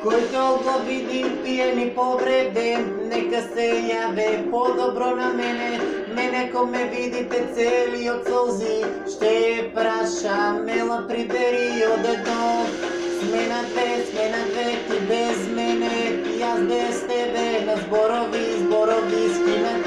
Който го види пиен и повреден, нека се яве по-добро на мене ако ме видите цели от сълзи, ще праша, мела прибери от едно. Смена две, ти без мене и аз без тебе, на зборови, скинат,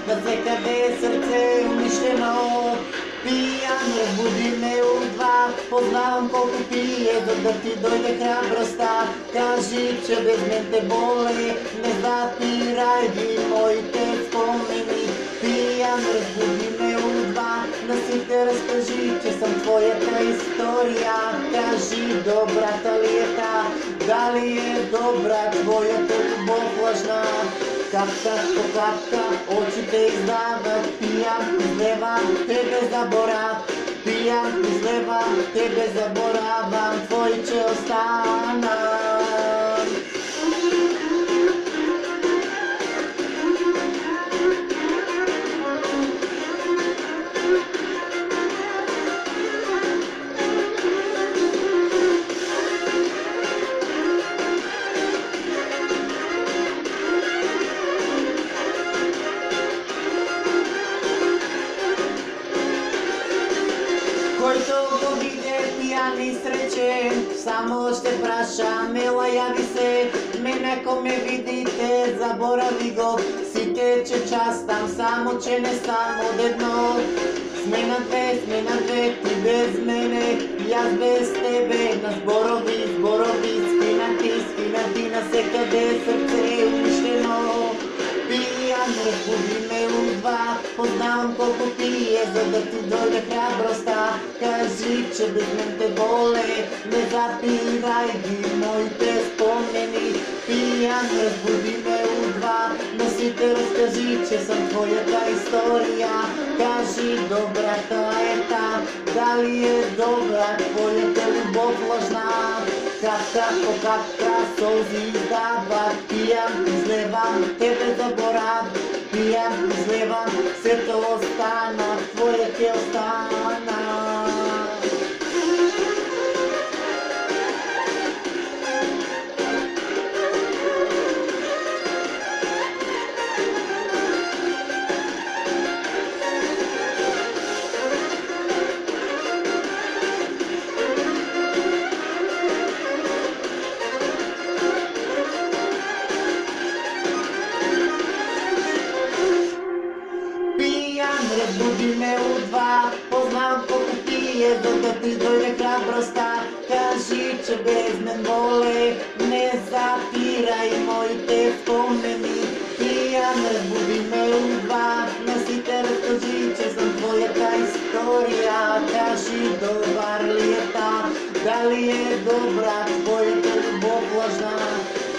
навсекъде сърце унищено. Пиян, разбуди ме от два, познавам колко пие, за да ти дойде храбростта. Кажи, че без мен те боли, не запирай ги моите спомени. Пиян, разбуди ме от два, на сите разкажи, че съм твоята история. Кажи, добрата ли е та, дали е добра твоята любов лъжна? Капка по капка очите издават, пиян, излевам, тебе заборав. Пиян, излевам, тебе заборавам, твой че остана. Който го виде пиян и сречен, само ще праша, мила яви се. Мен ако ме видите, заборави го, си тече час там, само че не съм от едно. Смена две, ти без мене и аз без тебе, на зборови, скинати, навсекъде сърце унищено. Пиян, разбуди ме от два, познавам колко пие, за да ти дойде храбростта. Кажи, че без мен те боли, не запирай ги моите спомени. Пиян, разбуди ме от два, но си те разкажи, че съм твоята история. Кажи, добрата е та, дали е добра твоята любов лъжна? Капка по капка сълзи издават, пиян, излевам, тебе заборав. Пиян, излевам, сето остана, твоя те остана. Разбуди ме от два, познавам колко пие, за да ти дойде храбростта. Кажи, че без мен боли, не запирай моите спомени. Пиян, разбуди ме от два, на сите разкажи, че съм твоята история. Кажи, добър ли е та, дали е добра твоята любов лъжна?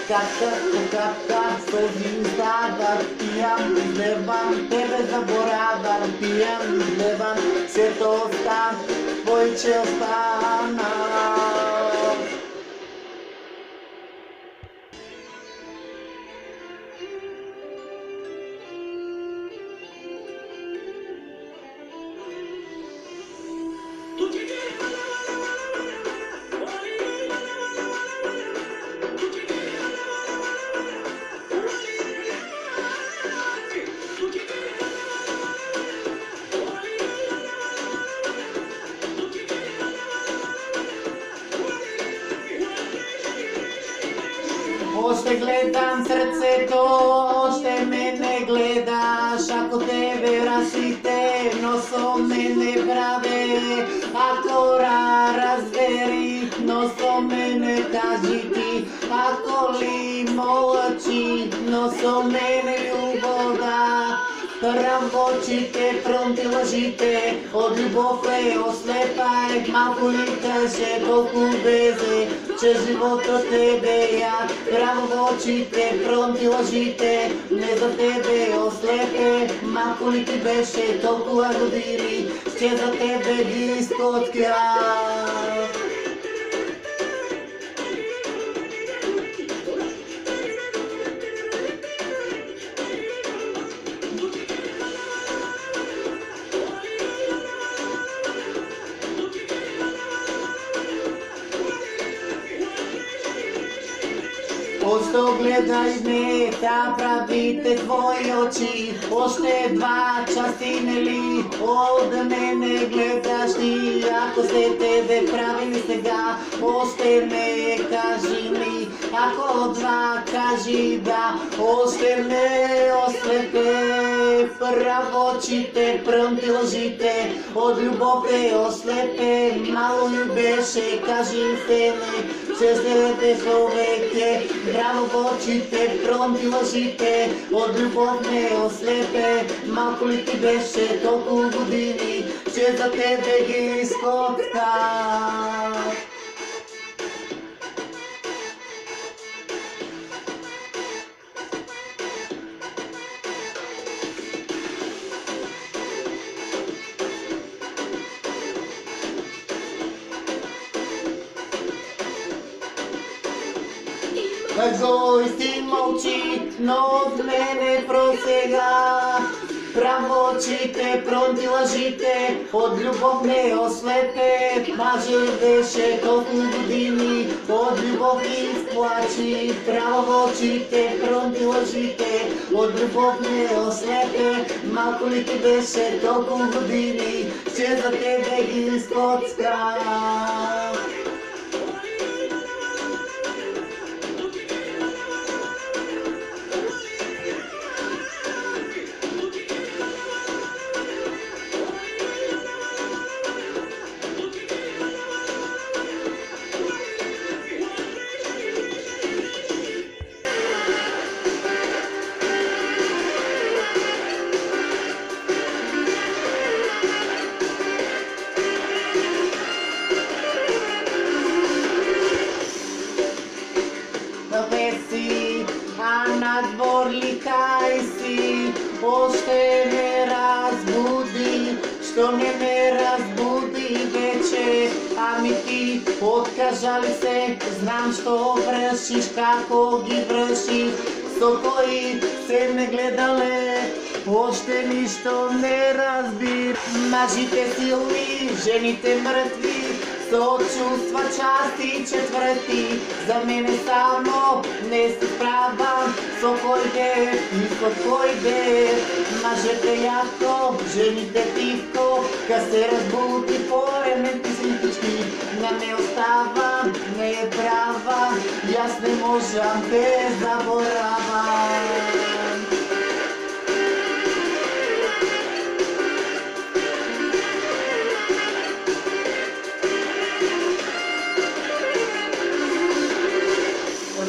Капка по капка сълзи издават, пиян, излевам, тебе заборавам. Пиян, излевам, сето остан, твой че остана. Още гледам сърцето, още ме не гледаш. Ако тебе разсите, носо ме не праве. Ако разбери, носо ме не кажи ти. Ако ли мълчи, носо ме не любовда. Работите, фронти лъжите, от любов е ослепай. Малко ли каже, толкова везе, че живота тебе я. Право в очите, фронти лъжите, не за тебе ослепе. Малко ли ти беше, толкова години, ще за тебе ги изкотка. Zašto gledaš me, ta pravite tvoji oči? Ošte 2 častine li od mene gledaš ti? Ako se tebe pravili сега, ošte me kaži mi. Ako 2 kaži da, ošte me oslepe. Pravo очите, пръмти лъжите, от любов те ослепе. Мало ли беше, кажи се ми, че след човек е. Браво в очите, пръмти лъжите, от любов ме ослепе. Малко ли ти беше толкова години, че за тебе ги изкотках. Кой си мълчи, но от мене просега. Право очите, пронти лъжите, от любов ме ослепе. Маже беше толкова години, от любов изплачи. Право очите, пронти лъжите, от любов ме ослепе. Малко ли ти беше толкова години, че за тебе ги изкоцка. А на двор ликай си, още ме разбуди, що не ме разбуди вече. Ами ти откажа ли се, знам що връшиш, како ги връшиш. Со кои се ме гледале, още нищо не разбир. Мъжите силни, жените мъртви, со чувства части четвърти. За мене само не се справам, со кой бе и со кой бе. Мъжете яко, жените тихко, ка се разбуди по-ременти слитички. Не ме остава, не е права, и аз не можам те заборавам.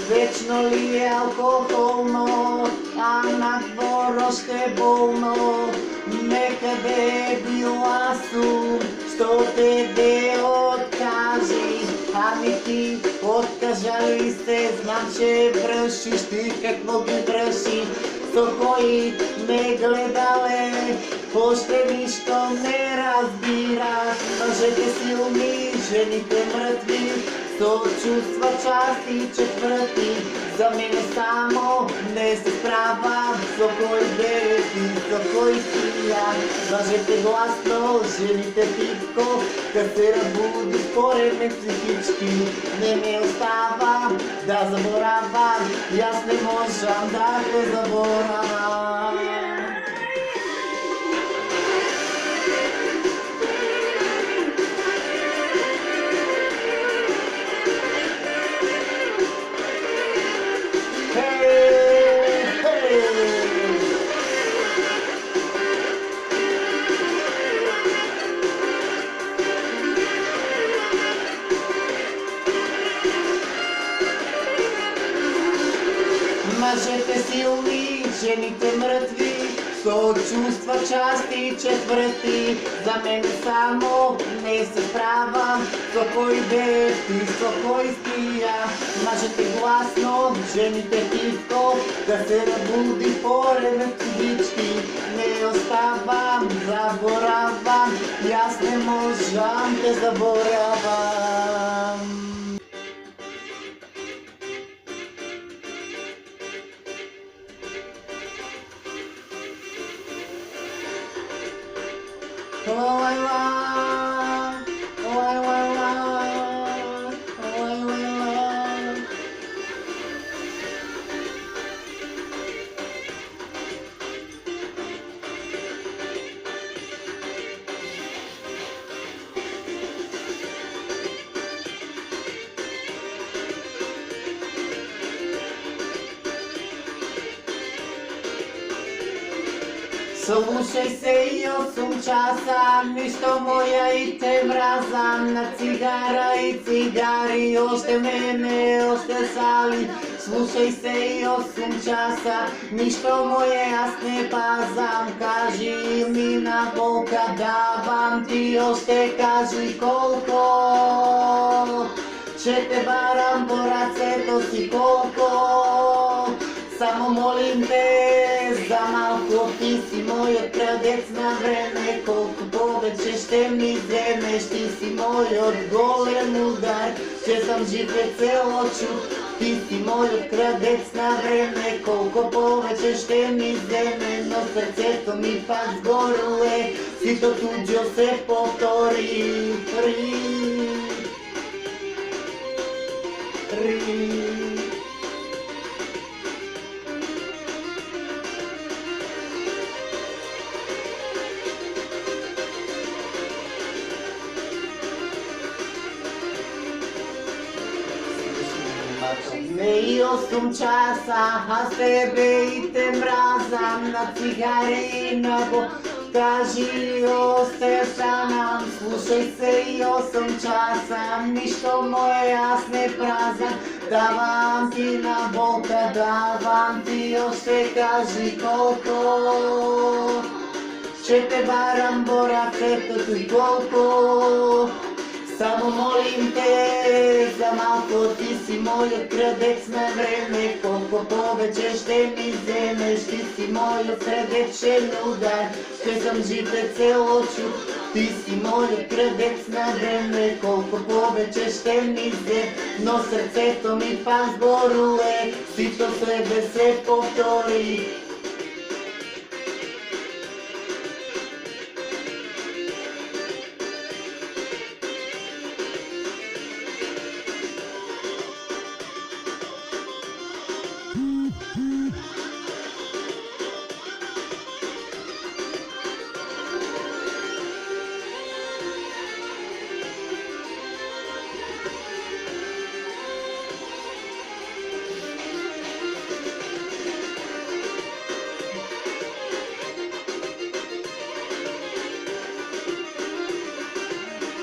Вечно ли е алкохолно, а на двор още болно? Некъде е била сум, що тебе откажи. Ами ти откажа ли се, знам, че връшиш ти какво ги връши. Со кои ме гледале, още нищо не разбираш. Мъжете силни, жените мъртви, со чувства части четвърти. За мене само не се справам, со кой бе ти, со кой си я. Мъжете гласно, жените тихко, да се разбуди според ме психички. Не ме остава да заборавам, и аз не можам да те заборавам. Мъжете силни, жените мъртви, со чувства части четвърти. За мен само не се справам, со кой бе ти, со кой си я. Мъжете гласно, жените тихко, да се разбуди по-реме психички. Не оставам, заборавам, и аз не можам те заборавам. Slušaj se i 8 časa, ništo moja i te mrazam, na cigara i cigari, ošte mene, ošte sali. Slušaj se i 8 časa, ništo moje jasne pazam, kaži mi na kolka davam ti, ošte kaži kolko. Če te varam, borace, to si kolko. Samo molim te za malko, ti si moj otradec na vreme, koliko povećeš te mi zemeš, ti si moj golem udar, če sam žive celo čut, ti si moj otradec na vreme, koliko povećeš te mi zeme, no srce to mi pak zgoruje, si to tuđo se povtori, Me i 8 časa, a s tebe i te mrazam, na cigare i na kaži ostaješ sa nam. Slušaj se i 8 časa, ništo moje jasne prazan, davam ti na boka, davam ti ošte, kaži kolko. Če te varam, borace, to ti kolko. Samo molim te za malko, ti si moj otradec na vreme, koliko povećeš te mi zemeš, ti si moj srdečen udar, če sam žive celo čut, ti si moj otradec na vreme, koliko povećeš te mi zemeš, no srce to mi pa zboruje, si to sebe se povtori.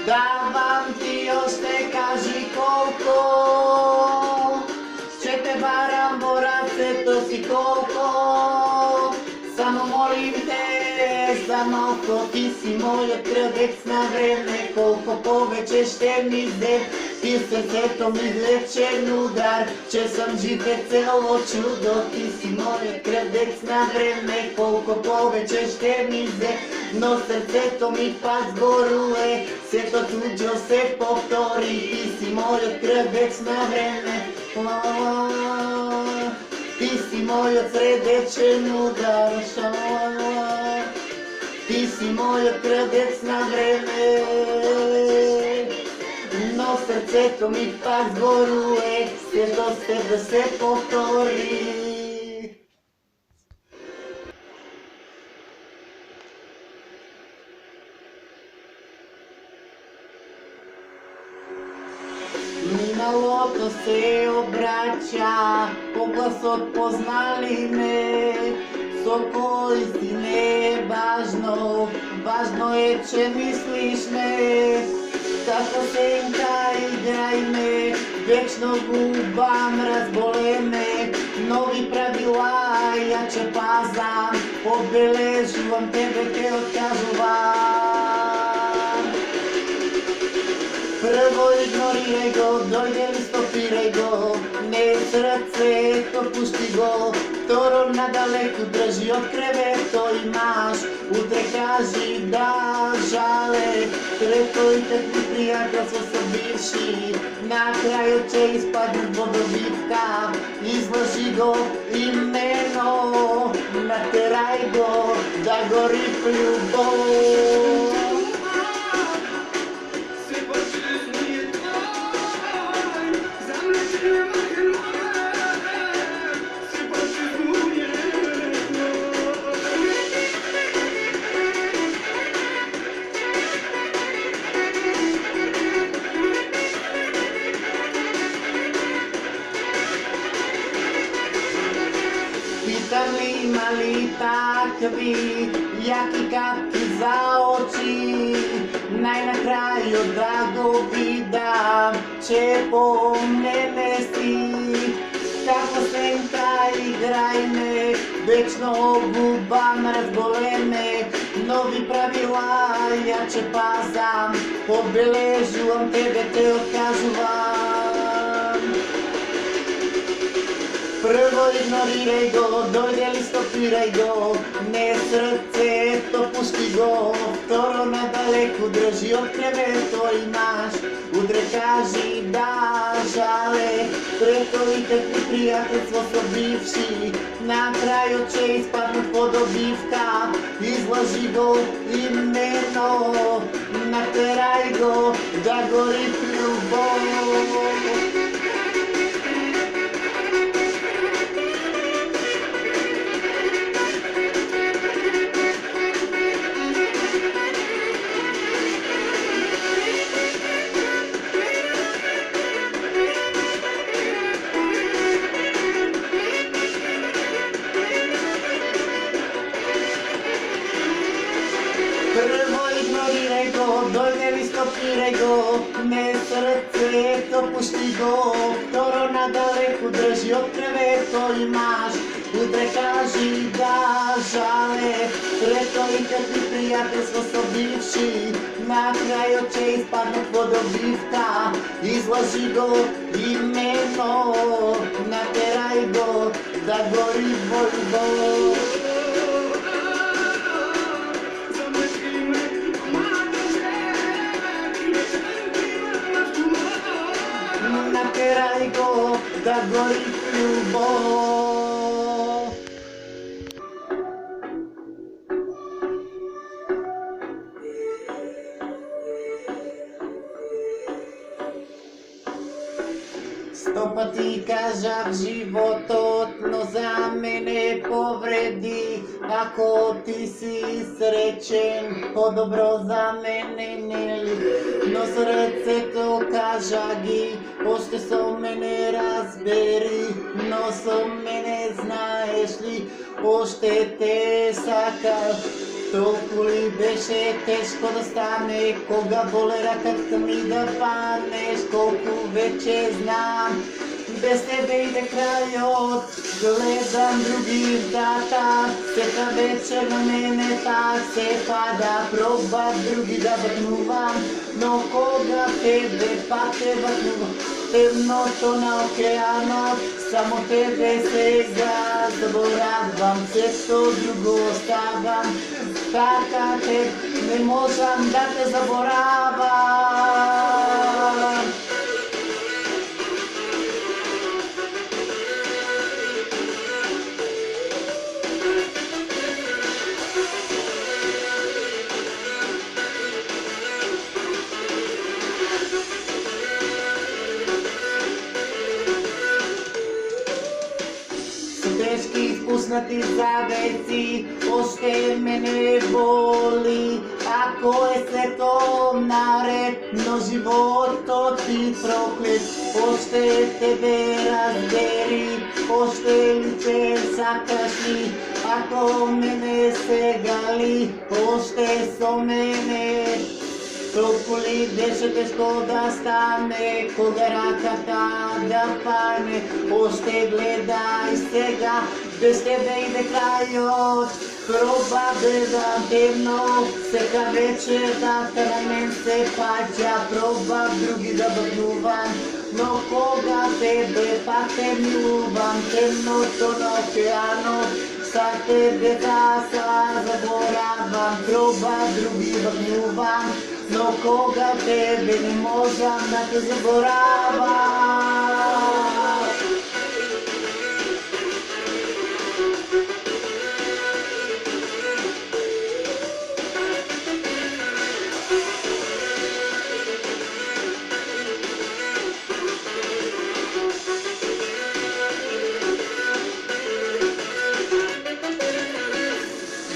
Davam ti ošte, kaži kolko. Če te varam, borace, to si kolko. Samo molim te za malko, ti si moj otradec na vreme, koliko povećeš te mi zem, ti srce to mi zlečen udar, če sam žive celo čudo, ti si moj otradec na vreme, koliko povećeš te mi zem, no srce to mi pa zgoruje, sve to tuđo se povtori, ti si moj otradec na vreme, ti si moj srdečen udar, ti si moj otradec na vreme, no srce to mi pa zgoruje, sve to s tebe se povtori. Minalo to se obraća, poglas odpoznali me, soko istine važno, važno je če misliš me, tako senka igraj me, vječno gubam razbole me, novi pravila ja če pazam, obeležujem tebe te odkažuvam. Prvo ignoriraj go, dojde li stopiraj go, ne srce to pušti go, toro nadaleku drži od kreveto imaš, utre kaži da žale, kreto i takvi prijateljstvo sa bivši, na kraju će ispadnut vodobitka, izloži go imeno, nateraj go da gori ljubov. Pitam li ima li ta takvi jaki kapki za oči, na kraju da go vidam, će po mene si. Kako senka igraj me, večno gubam razboleme, novi pravila ja će pazam, obeležujem tebe te otkažuvam. Prvo ignoriraj go, dojde li stopiraj go, ne srce to pusti go, vtoro na daleku drži od kreveto imaš, udre kaži da žale, prekolite ti prijateljstvo so bivši, na kraju će ispadnut podobivka, izloži go imeno, nateraj go da gori ljubov. Prvo ignoriraj go, dojde li stopiraj go, ne srce to pusti go, vtoro na daleku drži od kreveto imaš, udre kaži da žale, prekolite ti prijateljstvo so bivši, na kraju će ispadnut podobivka, izloži go imeno, nateraj go da gori voljbo. Nateraj go da gori ljubov. Stopa ti kažak živototno za mene povredi, ako ti si srećen, to dobro za mene ne li, no srce to kažagi, pošte so mene razberi, no so mene znaš li, pošte te sakal, toliko li beše teško da stane, koga bole raka mi da paneš, koliko veće znam, bez tebe ide krajot, gledam drugih data, sveta večer na mene tak se pada, probam drugi da vrnuvam, no koga tebe pa te vrnuvam, temno to na okeanu, samo tebe svega zaboravam, sve to drugo ostavam, taka te ne možem da te zaboravam. Teški ispusnati zaveci, pošte mene boli, ako je sve to nared, no život to ti proklet, pošte tebe razberi, pošte li te zakašli, ako mene segali, pošte so mene. Toliko li beše teško da stane, koga raka tada pane, pošte gledaj svega, bez tebe ide krajot, proba gledam temno, sveka večer da te na men se pađa, proba drugi da vrnuvam, no koga tebe pa te ljubav, temno to na okeanu, sa tebe da zaboravam, proba drugi vrnuvam, no koga tebe ne možem da te zaboravam.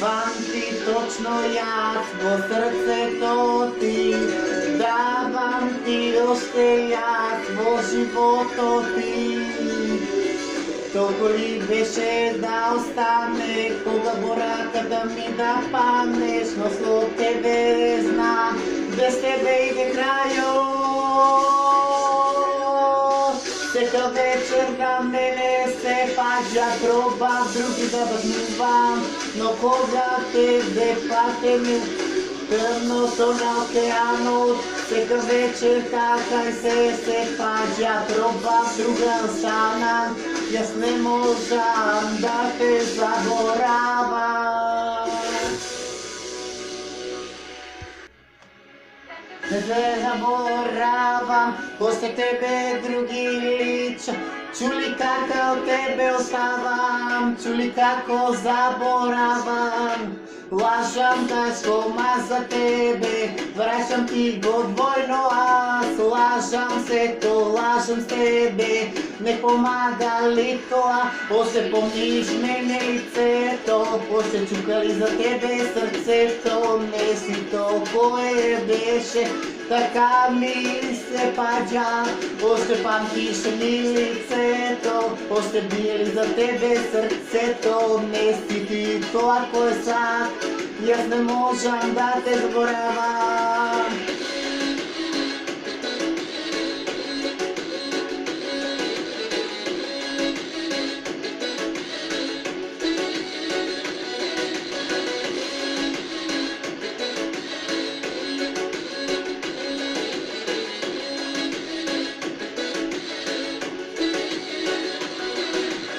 Vam ti točno ja, svo srce to ti, davam ti ošte ja, svo život to ti. Толко ли беше да остане, кога бораката ми да паднеш, но след тебе знам, без тебе иде крајот. Всека вечер на мене се паѓа проба, други да бъднувам, но кога тебе патем тъмното на океанот, всека вечер така и се паѓа проба, друга стана, јас не можам да те заборавам. Не те заборавам, после тебе други лича, чули како от тебе оставам, чули како заборавам. Лажам тешко, ма за тебе, враќам ти го двојно аз. Лажам сето, лажам с тебе, не помага ли тоа? Още помниш мене лицето, още чукали за тебе срцето, не си то кое беше, така ми се паѓа. Още памтиш ми лицето, още бие ли за тебе срцето, не си ти тоа кое сак, јас не можам да те заборавам.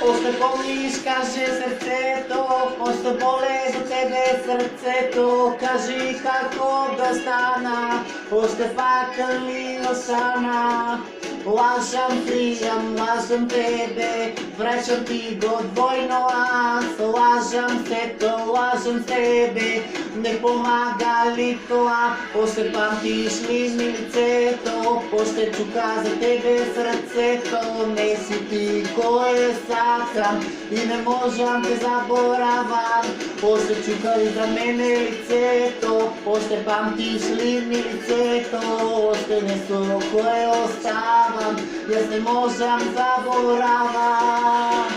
Още помниш, каже сърцето, още боле за тебе сърцето, кажи како да стана, още факъл ли остана. Лажам криям, лажам тебе, враќам ти го двојно аз. Лажам сето, лажам тебе, не помага ли тоа? Още памтиш ли ми лицето, още чука за тебе срцето, не си ти кое сакам и не можам те заборавам. Още чука ли за мене лицето, още памтиш ли ми лицето, още нешто кое оставам, јас не можам заборавам.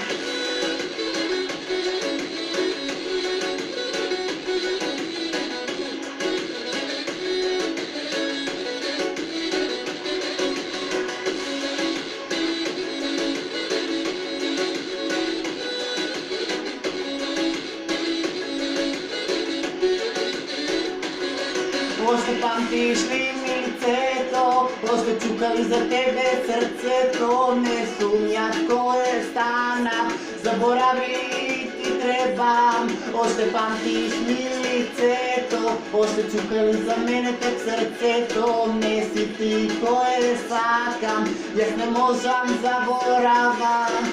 Още памтиш ли ми лицето, още чука ли за тебе сърцето, не сумнях кое стана, заборави ти требам. Още памтиш ми лицето, още чука ли за мене теб сърцето, не си ти кое сакам, јас не можам заборавам.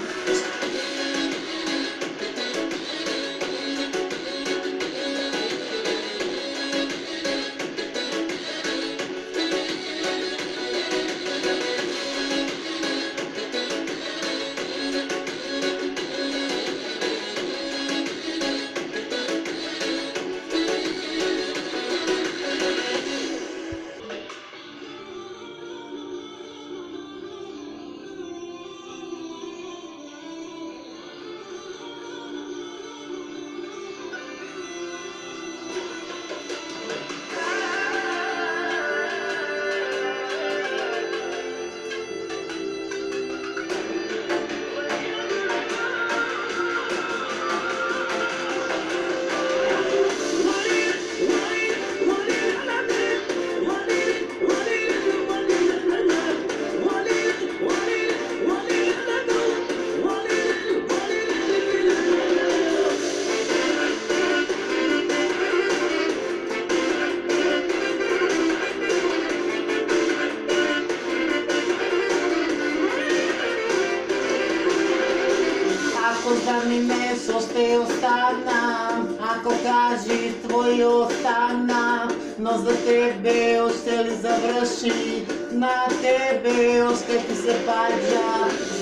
Остави ме, ще останам, ако кажеш твой остана, но за тебе още ли заврши, на тебе още ти се паѓа.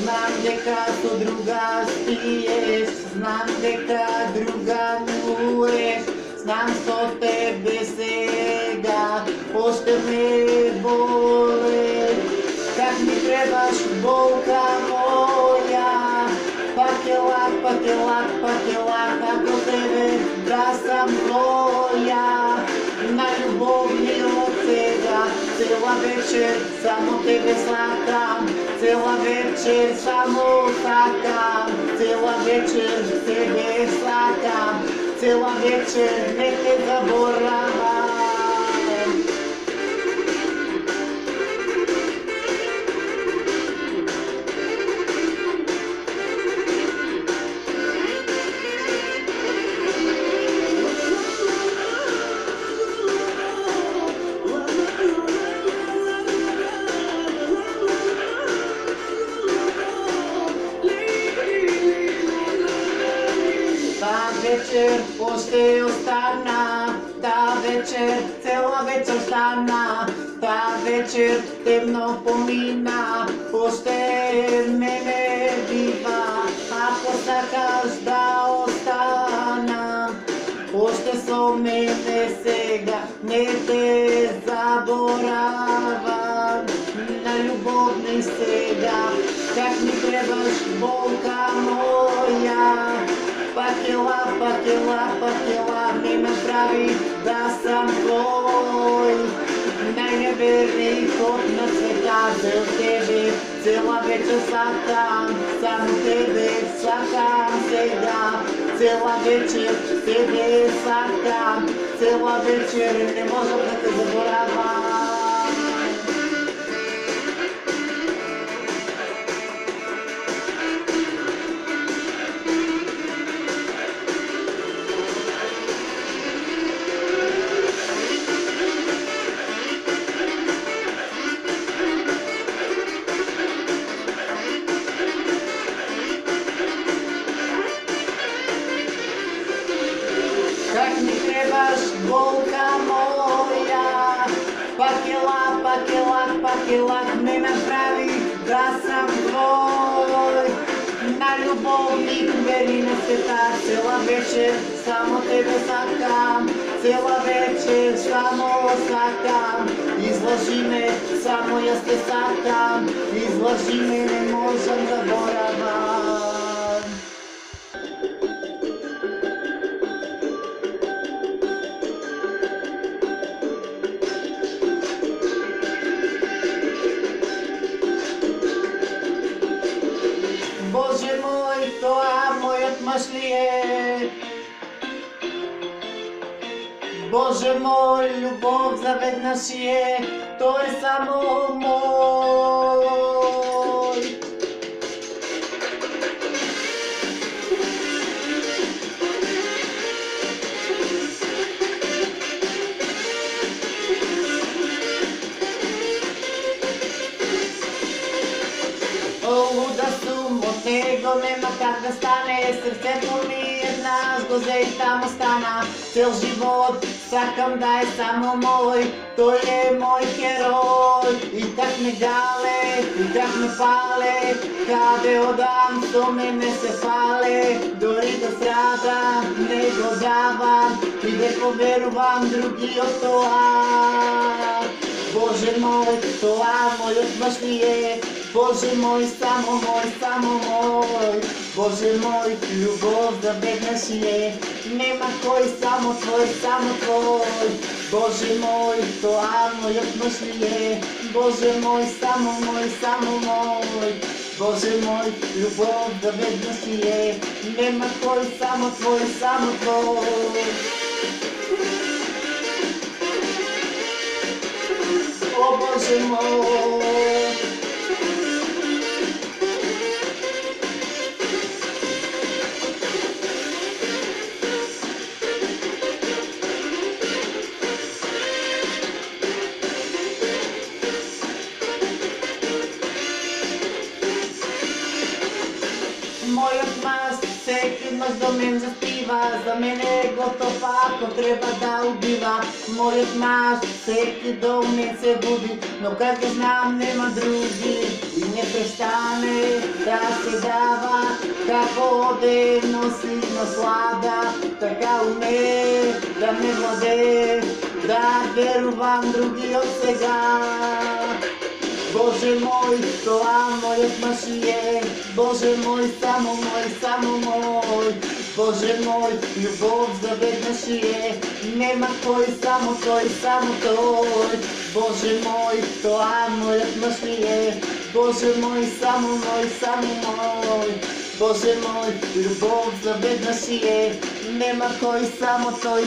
Знам дека со друга спиеш, знам дека друга милуеш, знам со тебе сега още ме боле. Как ми требаш болка моја, пак пак е лак, ако тебе да съм твоя. На любовни от сега, цела вечер само тебе слагам, цела вечер само слагам, цела вечер тебе слагам, цела вечер не те заборавам. Вечер още остана, та вечер цела вечер стана, та вечер темно помина, още мене бива, ако сакаш да остана, още со мене сега, не те заборавам, на любовни сега, как ми требаш болка моя. Пакела, ми направи да съм твой. Най-неверни ход на света за тебе, цела вечер сакам, само тебе сакам сега. Цела вечер тебе сакам, цела вечер не можем да те заборавам. Как ми требаш болка моя, пакелак ме направи да съм твой. На любовник вери на света, цела вечер само тебе сакам, цела вечер само сакам. Излъжи ме, само я те сакам, излъжи ме, не можем да боравам. Боже мой, това моят мъж ли е? Боже мой, любов заведнъж е, той е само мой. Луда сум от него, нема как да стане, сърцето ми една с гозе и там остана. Цел живот сакам да е само мой, той е мой герой. И как ме гале, и как ме пале, къде отдам, то мене се фале. Дори да страдам, не го давам и да поверувам други от това. Боже мой, това моят мъж ли е? Боже мой, само мой. Боже мой, любов заведнъж е, нема кой, само твой. Боже мой, това моят мъж ли е? Боже мой, само мой. Боже мой, любов заведнъж е, нема кой, само твой. О, Боже мой! Моят мъж всеки мъж до мен заспива, за мен е готов, ако трябва да убива. Моят мъж всеки до мен се буди, но как да знам, нема други. И не престане да се дава, како оде носи наслада. Така уме да ме владе, да верувам други от сега. Boże mój, kocham moje maszyje. Boże mój, samo mój. Boże mój, любов заведна шиє. Нема кой, само той. Боже мой, kocham moje maszyje. Boże mój, samo mój. Boże mój, любов заведна шиє. Нема кой, само той.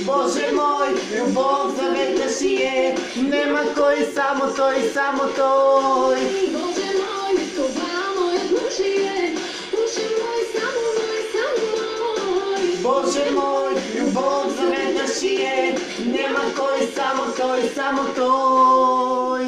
Боже мой, любов заведна шиє, нема кой, само той. Боже мой, това моят мъж е, уши мой, само мой. Боже мой, любов заведна шиє, нема кой, само той.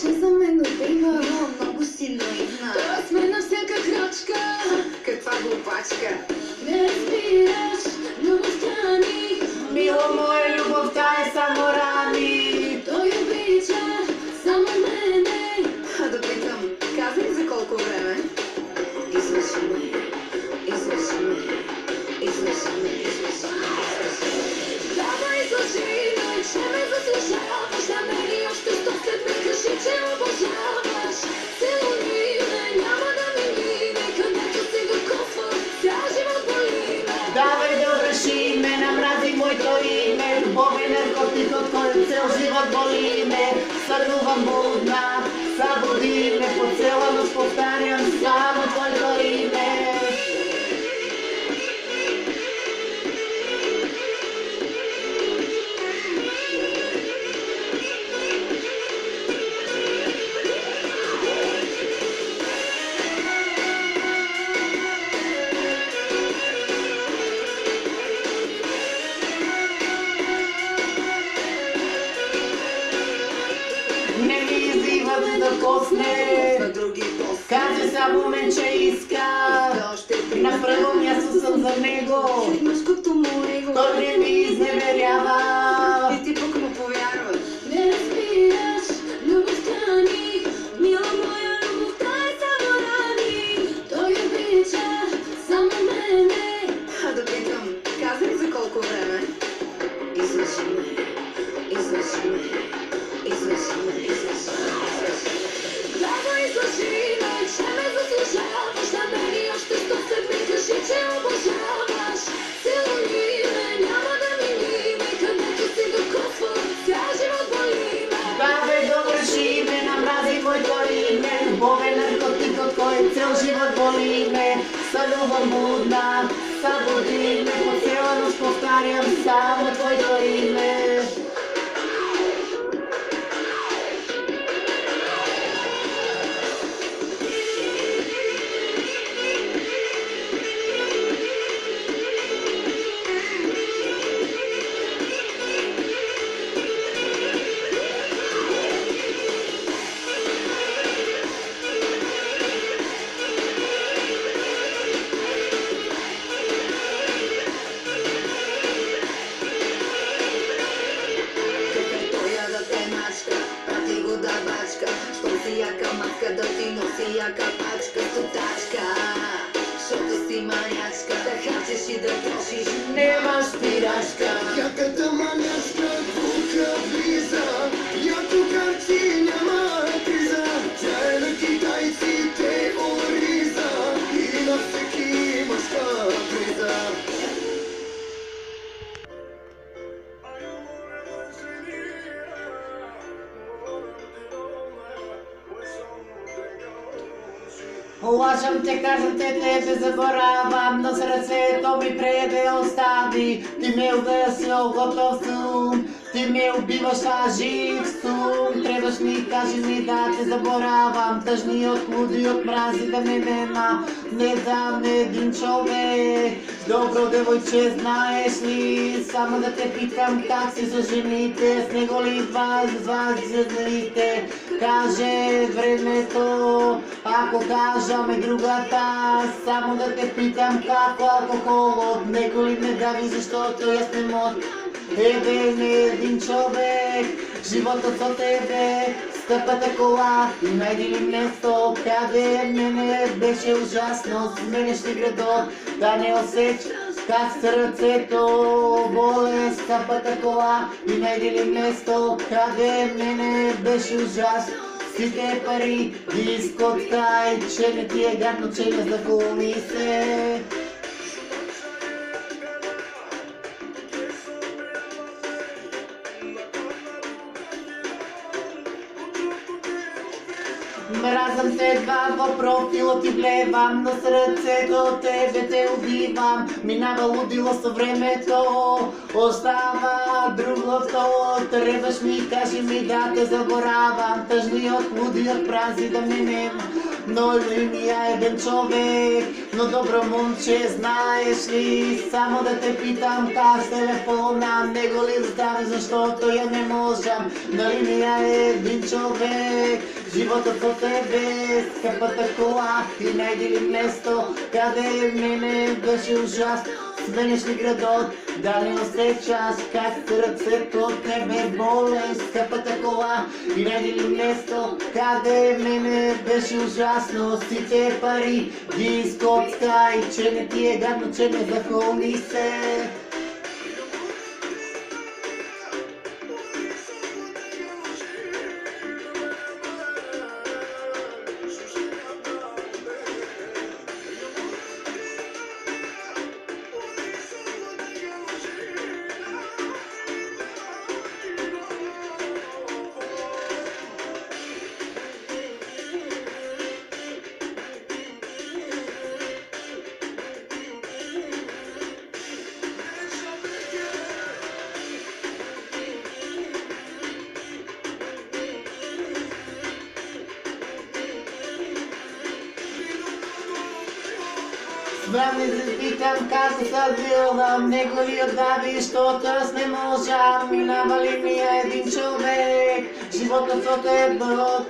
Че за мен убива, много силно идна. той сме на всяка крачка. Каква глупачка. Не разбираш любовта ни. Мило мое, любовта е само рани. Той обича само мене. Да питам, казах за колко време? Излъжи ме. Давай излъжи ме, че ме заслужаваш. На мен и още 100 след ме кажи, че обожаваш. Целуни ме, няма да ми мине, където се докосва, цял живот боли ме. Давай довърши ме, намрази моето име. Любовен наркотик, от който цел живот боли ме. Сънувам будна, събуди ме. По цяла нощ повтарям само твоето име. Не ми иззива да косне. На други после. Каже само мен, че иска. На първо място съм за него. Мъжкото му его. Той не ми изневерява. И ти пък му повярва. Не разбираш любовта ни. Мила моя, любовта е само рани. Той обича само мене. Да питам, казах за колко време? Излъжи ме. Давай излъжи ме, че ме заслужаваш. На мен и още 100 след ме кажи, че обожаваш. Целуни ме, няма да ми мине, където се докосва, цял живот боли ме. Бабе, довърши ме, намрази моето име. Любовен наркотик, от който цял живот боли ме. Сънувам будна, събуди ме. По цяла нощ повтарям само твоето име. кажам те, тебе заборавам, но сърцето ми преде остави. Ти ме увесил, готов сум, ти ме убиваш, а жив сум. Трябваш ми, кажи ми да те заборавам, тъжни от луди, от мрази да ме нема. Не дам един човек, добро девойче, знаеш ли? Само да те питам как си с жените, с него ли вас жените? Каже времето, ако кажаме другата, само да те питам как алкохол от него ли не дави, защото аз не мога. Не един човек, животът за тебе, скъпата кола, найди ли место, къде мене беше ужасно, сменяш ли градот, да не усещаш как сърцето боле, скъпата кола, и найди ли место, къде мене беше ужасно. Сите пари, дискотка и че не ти е гадно, че не захуми се. Мразам те два в профила ти влевам, на сърцето тебе те убивам. Минава лудило със времето, остава другото. Трябваш ми, кажи ми да те заборавам, тъжни от луди, от прази да минем. Но ли ми е един човек, но добро момче, знаеш ли? Само да те питам как с телефона, него ли остави, защото я не можам. Нали ми е един човек, животът от тебе, скъпата кола, и найди ли место, къде мене беше ужасно. Сменяш ли градот, да не усещаш как сърцето от тебе боле, скъпата кола, и найди ли место, къде мене беше ужасно. Сите пари, дискотка и че не ти е гадно, че не захуми се. Брам не запитам как се събилам, него ли отдави, защото аз не можам. Минава ли ми един човек, животът от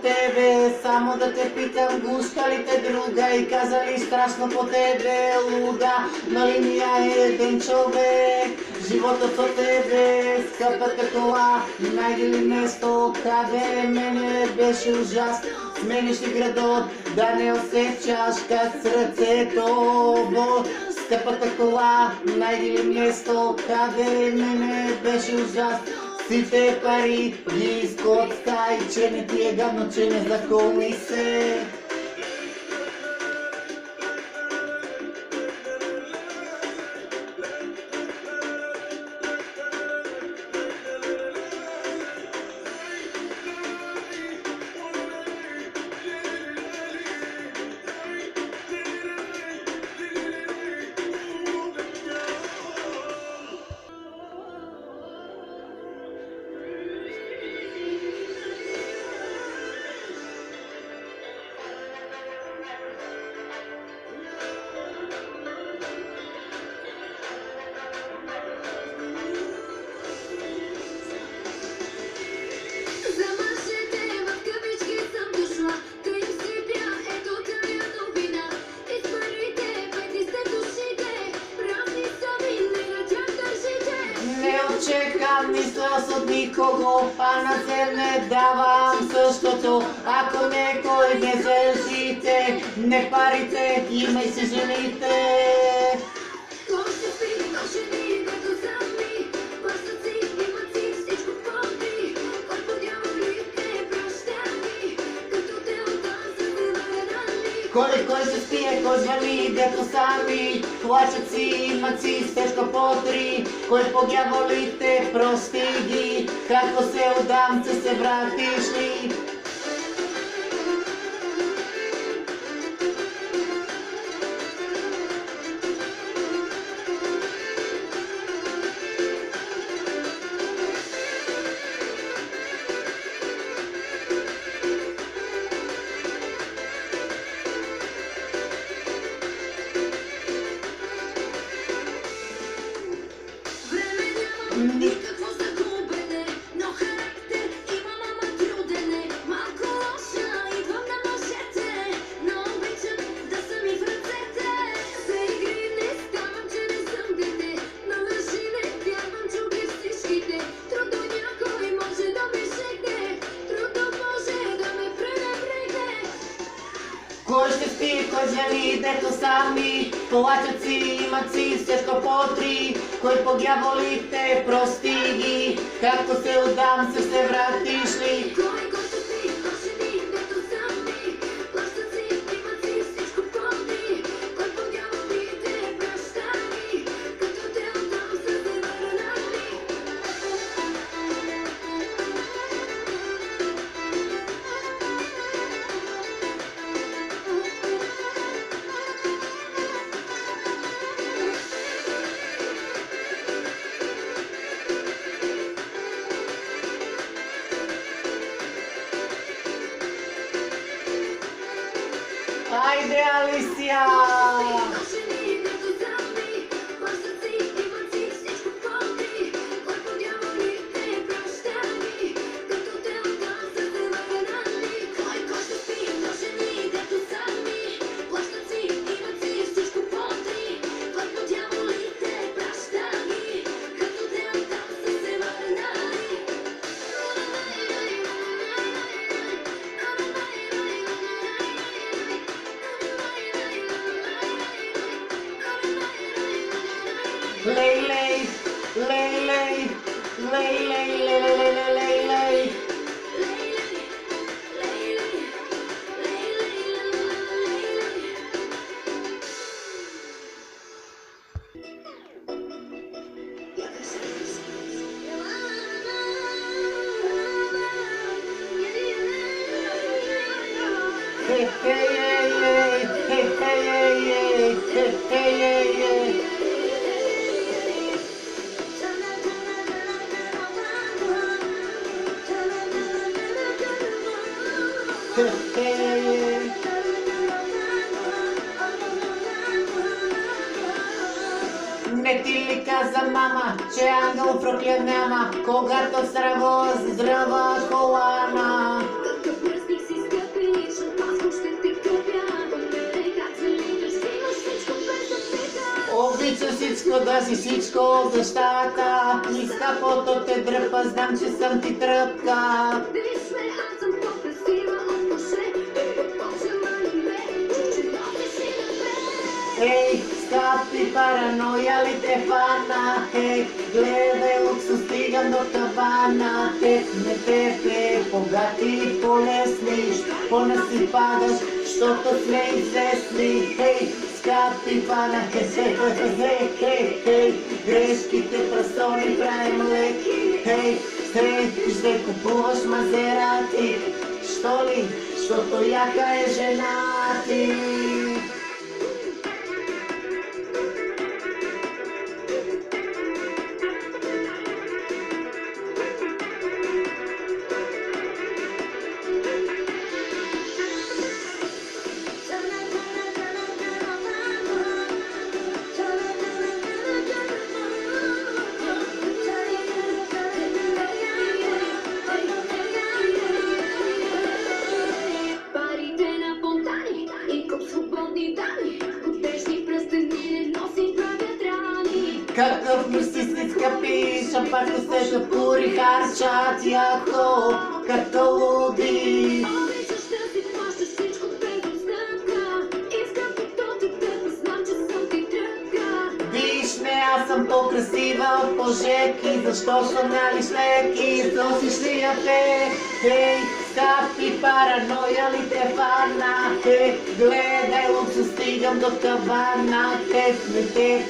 тебе, само да те питам, гуска ли те друга и каза ли страшно по тебе луда. Нали ми един човек, животът от тебе, скъпата кола, найди ли место, къде мене беше ужасно. Смениш ли градот, да не усещаш как сърцето бол, скъпата кола, найди ли место, къде мене беше ужасно. Сите пари, дискотка и че не ти е гадно, че не захуми се. Чекам нищо от никого, а на себе давам същото. Ако некой не държите, не парите, имай си жените. Кой се спие, кой звъни, дето сами плачат си, имат си стежка по три. Кой по дяволите, прости ги, както се отдам, се вратиш ли? Никакво загубене, но характер имам, ама труден е. Малко лоша, идвам на мъжете, но обичам да съм и в ръцете. За игри не ставам, че не съм дете, на лъжи не вярвам, чуки всичките. Трудно някой може да ме шегне, трудно може да ме пренебрегне. Кой ще спи, кой жени, дето сами плачат си, имат си всичко по три. Кой по дяволите, прости ги, както се отдам, се вратиш ли? Кой спи, кой жени, дето сами плащат си, имат си всичко по-три. Кой по дяволите, прощай ми, като те отдам, са се върнали. Айде, Алисия! Lay, lay, lay, lay, lay, lay, lay, lay, lay, lay. Hey, hey, hey, hey, hey, hey, hey, hey, hey, hey. Не ти ли каза мама, че ангел проклят няма, когато здраво здрава колана? Какъв мръсник си скъпи, шампанско ще те къпя. Как се литаш, имаш всичко без да пита. Обичам всичко, да си всичко от нещата. Ниска фото те дръпа, знам, че съм ти тръпка. Виж ме, аз съм по-красива от мъже. По-желани ме, че носиш и на бе. Ей, скъпи, параноя ли те фана? Ей, гледай луксус, стигам до тавана. Не те, богати и полезни, понасипадаш, щото сме известни. Ей, скъпи пана, хей, грешките пръстони правим леки. Хей, ще купуваш Мазерати, що ли? Щото яка е жена ти. Парите на фонтани и куп свободни дами, купешни пръстени не носим правят рани. Какъв мистици скъпи, шампанско се запури, харчат яко, като луди. Обичаш да си плащаш всичко без отстъпка. Искам като те знам, че съм ти тръпка. Виж ме, аз съм по-красива от по-жеки, защо съм нали леки, носиш ли я те? Хей, скъпи, параноя ли те фана? Хей, гледай луксус, стигам до тавана. Не те,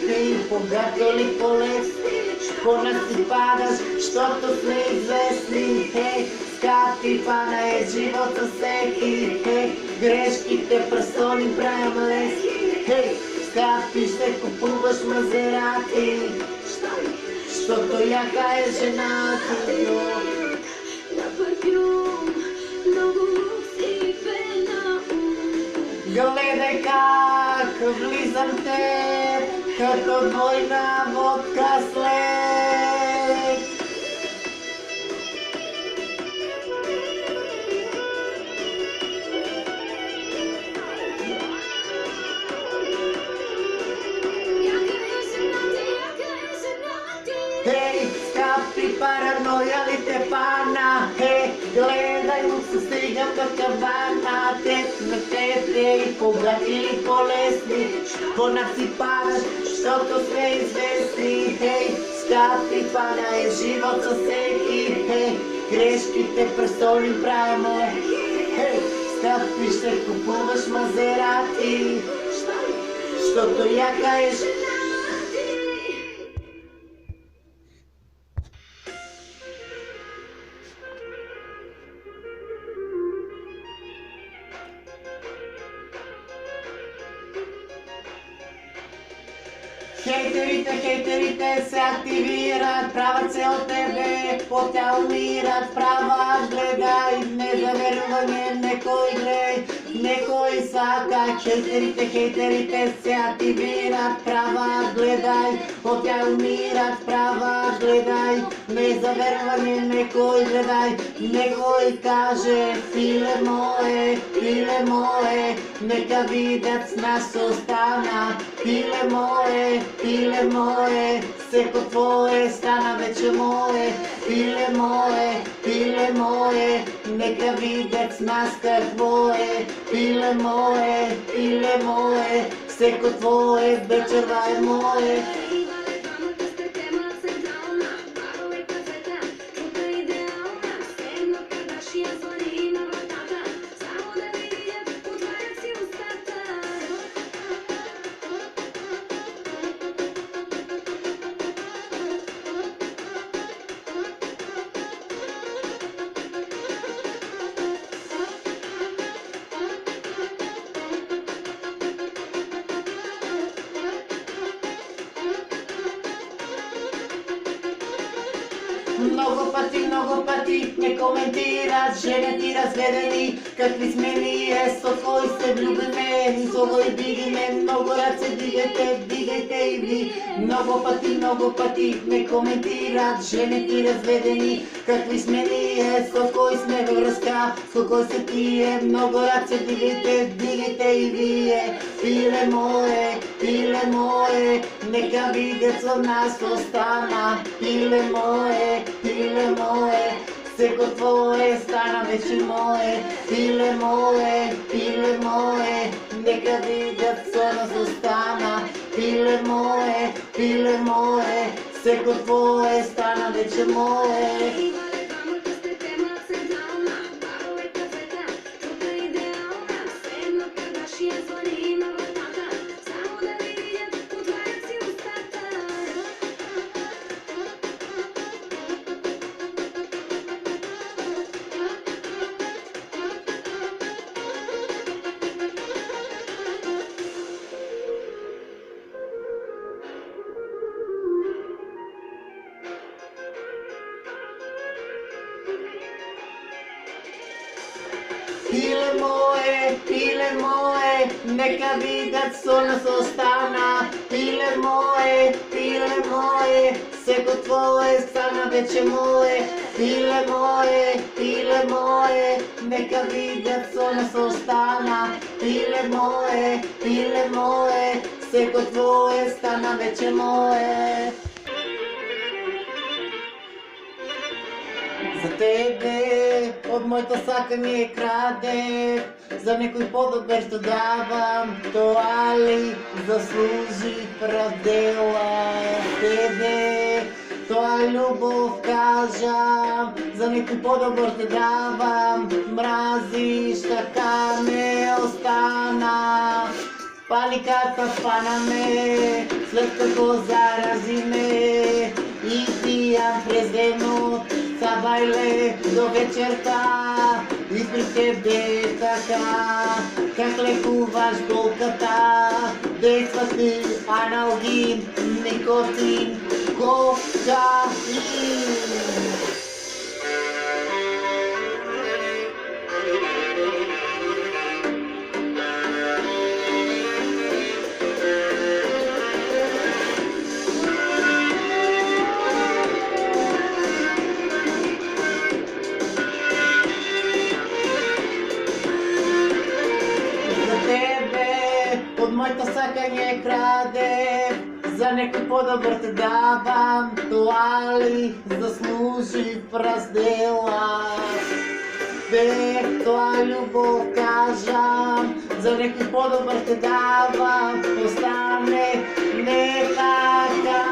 богато ли полезни, понасипадаш, щото сме известни. Хей, скъпи, пана е живот със всеки. Хей, грешките пръстони правим лески. Хей, скъпи, ще купуваш Мазерати, щото яка е жена ти. На парфюм, много лукс и пена. Гледай как влизам те, като двойна водка след. paranojalite pana. Hej, gledaju se stigam do kavana. Tetne tete i poblatili bolesni. Ko nasipavaš, što to sve izvesti. Hej, skapi pana je život sa seki. Hej, greški te prstolim pravimo. Hej, skapiš te kupuješ Maserati. Što to ja kaješ? Hejterite se aktivirat, pravac se od tebe potja umirat, pravaš gledaj, nezaverovanje nekoj grej, nekoj sakaj. Hejterite se aktivirat, pravaš gledaj, potja umirat, pravaš gledaj, nezaverovanje nekoj gledaj, nekoj kaže pile moje, neka vidac nas ostana, pile moje, seko tvoje, stana već je moje, pile moje, neka vidac naska tvoje, pile moje, seko tvoje, večera je moje. Mnogo pati ne komentirat, žene ti razvedeni, kakvi smeni jesu koji se vljubine, iz ovoj digine, mnogo rad se digajte i vi. Mnogo pati ne komentirat, žene ti razvedeni, kakvi smeni jesu koji sme vrska, koji se pije, mnogo rad se digajte i vi. Pile moje, neka videc od nas ostana, pile moje, seko tvoje, stana već je moje, pile moje, neka videc od nas ostana, pile moje, seko tvoje, stana već je moje. Pile moje, neka vidac od nas ostana, pile moje, seko tvoje, stana već je moje, pile moje, neka vidac od nas ostana, pile moje, seko tvoje, stana već je moje. Za tebe od mojto sakanje krade, za nekoj podobe što davam to, ali zasluži pravdela tebe. Tvoja ljubov kažam, za neku podobu što davam, mraziš taka ne ostana. Panikata spana me, slatko ko zarazi me, i pijam prezenu, sa bajle do večerka, ispred tebe taka, kak lekuvaš golkata, dejstva ti analgin, nikotin, kokain. Od mojto sakanje krade, za neki podobar te davam, to ali zasluži prazdela. Vek tvoja ljubov kažem, za neki podobar te davam, postane nekaka.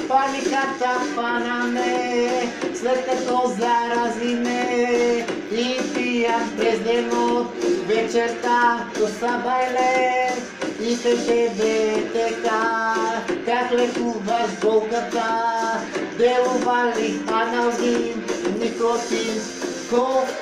Panikata pa na me, sled kako zarazi me, i pijam prezdeno večerta, ko sabajle, i te tebe teka, kakle kuvaš bolkata, deluvali analgin, nikotin, kokain.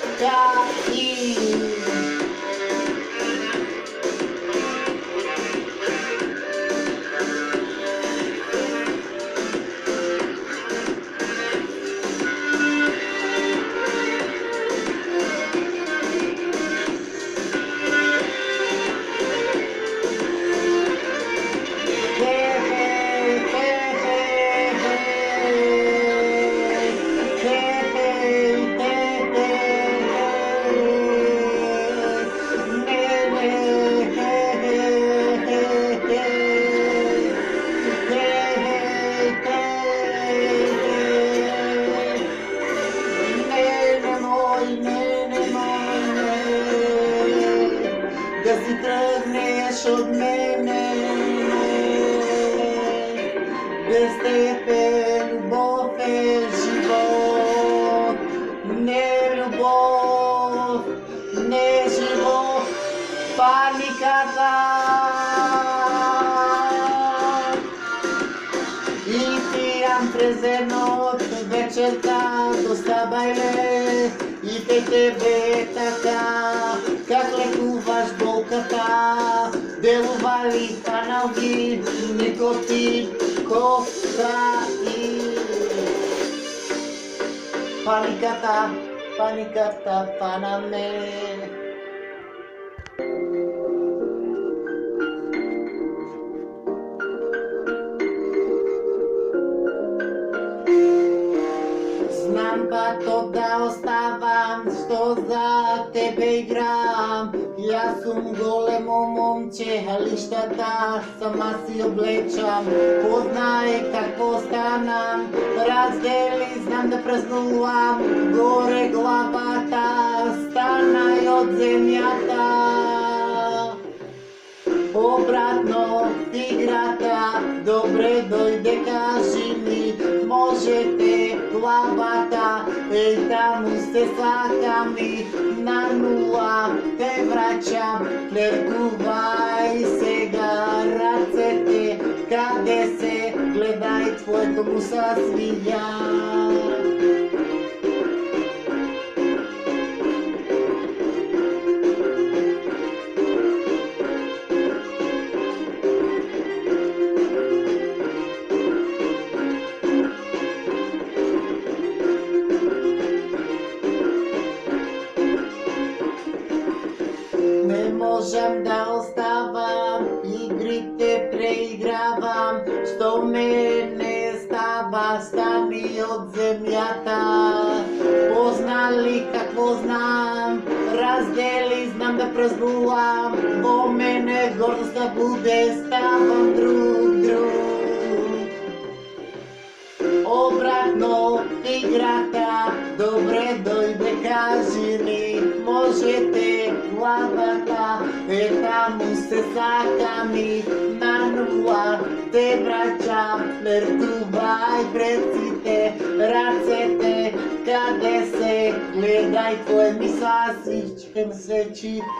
Da si trgneš od mene, bez tebe ljubov je život, ne ljubov, ne život, panikata. I pijam prezeno večerta, dostavajle, i te tebe taka, kakle kuvaš bolkata, deluvali analgin, nikotin, kokain. Panikata, panikata pa na me. Znam pa to da ostavam, što za tebe igram. Ja sam golemo momče, ali šta da, sama si oblečam. Poznaj kako stanam, razdeli, znam da praznuvam. Gore glavata, stanaj od zemljata. Obratno igrata, dobre dojde, kaži mi, možete glavata, ej tamo ste svakami, na nula te vraćam, klerkuvaj se garacete, kade se gledaj tvoj komu sa svilja. Ne možem da ostavam, igrite preigravam, što mene stava, stani od zemljata. Poznali kako znam, razdeli, znam da praznuvam, po mene gordost da bude, stavam drug. Obratno igrata, dobre dojde, kaži mi, možete glavata, tamo se sakami, na nula te vraćam, mertuvaj, precite, racete, kade se gledaj tvoje mi sasić,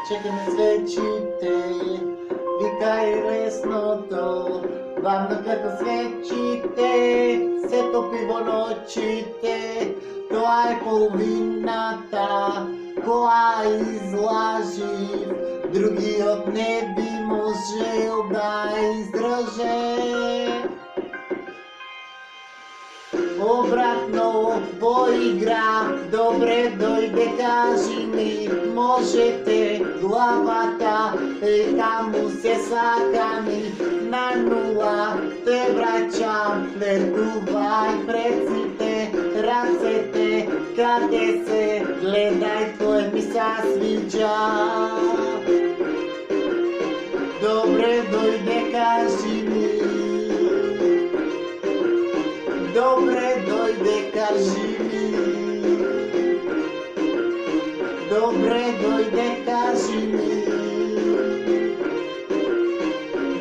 čekaj me svećite, vikaj resno to. Vam na kako svećite, se to pivo noćite, to je polvinata, koja izlaži, drugi od ne bi možel da izdrže. Obratno poigra, dobre dojde, kaži mi, možete glavata, tamo se sakami, na nula te vraćam, vertuvaj, precite, racete, kade se gledaj tvoje mi sasviđa. Dobre dojde, kaži mi. кажи ми. Добре, дойде, кажи ми.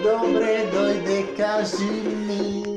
Добре, дойде, кажи ми.